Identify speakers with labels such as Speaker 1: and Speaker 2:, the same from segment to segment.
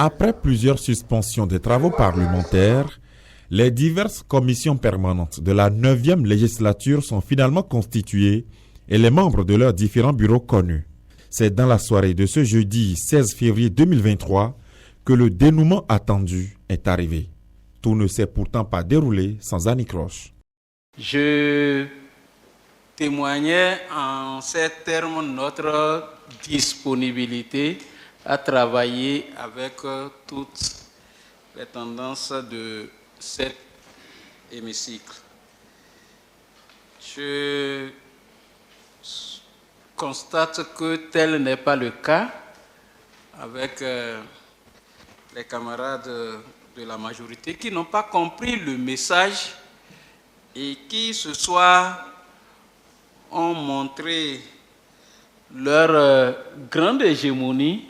Speaker 1: Après plusieurs suspensions des travaux parlementaires, les diverses commissions permanentes de la 9e législature sont finalement constituées et les membres de leurs différents bureaux connus. C'est dans la soirée de ce jeudi 16 février 2023 que le dénouement attendu est arrivé. Tout ne s'est pourtant pas déroulé sans anicroche.
Speaker 2: Je témoignais en ces termes notre disponibilité à travailler avec toutes les tendances de cet hémicycle. Je constate que tel n'est pas le cas avec les camarades de la majorité qui n'ont pas compris le message et qui ce soir ont montré leur grande hégémonie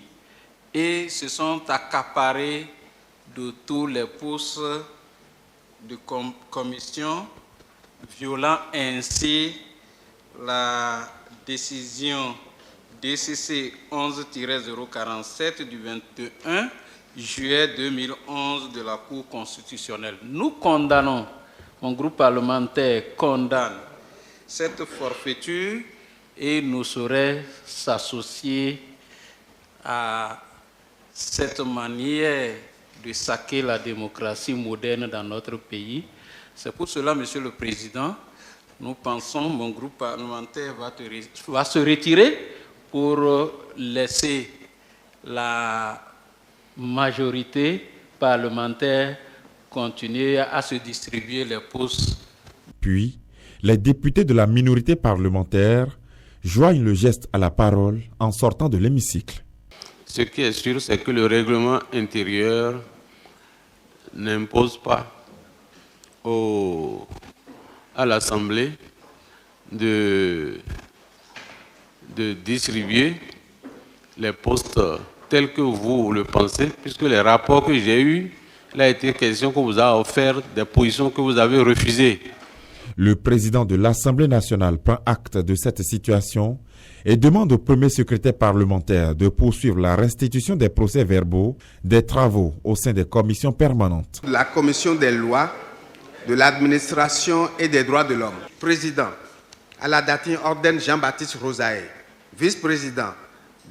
Speaker 2: et se sont accaparés de tous les postes de commission, violant ainsi la décision DCC 11-047 du 21 juillet 2011 de la Cour constitutionnelle. Nous condamnons, mon groupe parlementaire condamne cette forfaiture et nous saurait s'associer à cette manière de saquer la démocratie moderne dans notre pays. C'est pour cela, Monsieur le Président, nous pensons, mon groupe parlementaire va se retirer pour laisser la majorité parlementaire continuer à se distribuer les postes.
Speaker 1: Puis, les députés de la minorité parlementaire joignent le geste à la parole en sortant de l'hémicycle.
Speaker 3: Ce qui est sûr, c'est que le règlement intérieur n'impose pas à l'Assemblée de distribuer les postes tels que vous le pensez, puisque les rapports que j'ai eus, il a été question qu'on vous a offert des positions que vous avez refusées.
Speaker 1: Le président de l'Assemblée nationale prend acte de cette situation et demande au premier secrétaire parlementaire de poursuivre la restitution des procès-verbaux des travaux au sein des commissions permanentes.
Speaker 4: La commission des lois, de l'administration et des droits de l'homme. Président, Aladatine Orden Jean-Baptiste Rosae. Vice-président,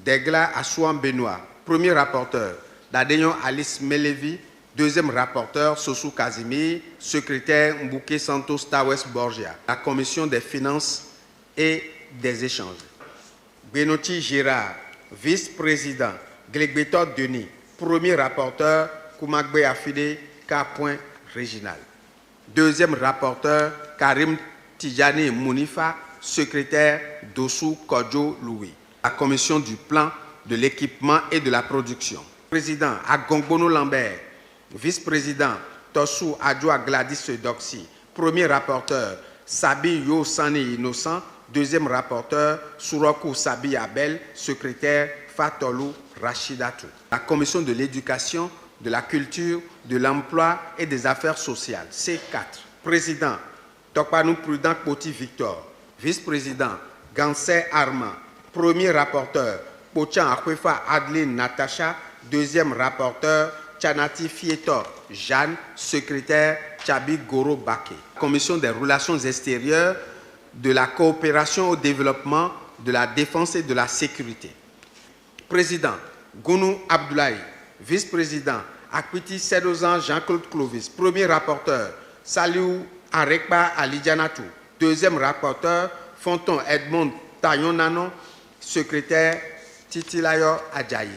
Speaker 4: Degla Assouan Benoît. Premier rapporteur, Dadeyon Alice Melevi. Deuxième rapporteur, Sossou Kazimir. Secrétaire, Mbouké Santos Tawes Borgia. La commission des finances et des échanges. Benoti Gérard, vice-président, Glegbeto Denis, premier rapporteur, Koumagbe Afide, K. Réginal. Deuxième rapporteur, Karim Tidjani Mounifa, secrétaire, Dossou Kodjo Louis. La commission du plan, de l'équipement et de la production. Président, Agongbono Lambert, vice-président, Tossou Adjoa Gladys Doxy, premier rapporteur, Sabi Yo Sani Innocent, deuxième rapporteur, Sourakou Sabi Abel, secrétaire, Fatolou Rachidatou. La commission de l'éducation, de la culture, de l'emploi et des affaires sociales, C4. Président, Tokpanou Prudent Poti Victor. Vice-président, Gansé Armand. Premier rapporteur, Pochan Akwefa Adeline Natacha. Deuxième rapporteur, Tchanati Fietor Jeanne. Secrétaire, Tchabi Goro Baké. Commission des relations extérieures, de la coopération au développement, de la défense et de la sécurité. Président, Gounou Abdoulaye. Vice-président, Akwiti Sedozan Jean-Claude Clovis. Premier rapporteur, Saliou Arekba Alidjanatou. Deuxième rapporteur, Fonton Edmond Tayon-Nanon. Secrétaire, Titilayo Adjayi.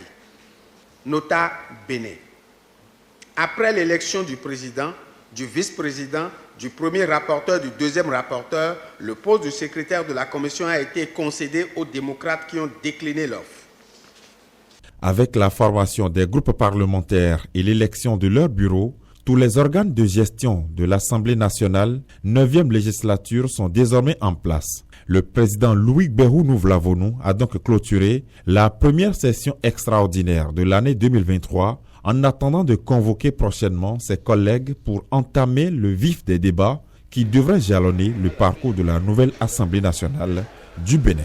Speaker 4: Nota Béné. Après l'élection du président, du vice-président, du premier rapporteur, du deuxième rapporteur, le poste du secrétaire de la commission a été concédé aux démocrates qui ont décliné l'offre.
Speaker 1: Avec la formation des groupes parlementaires et l'élection de leur bureau, tous les organes de gestion de l'Assemblée nationale, 9e législature, sont désormais en place. Le président Louis Behou Nouvlavonou a donc clôturé la première session extraordinaire de l'année 2023 en attendant de convoquer prochainement ses collègues pour entamer le vif des débats qui devraient jalonner le parcours de la nouvelle Assemblée nationale du Bénin.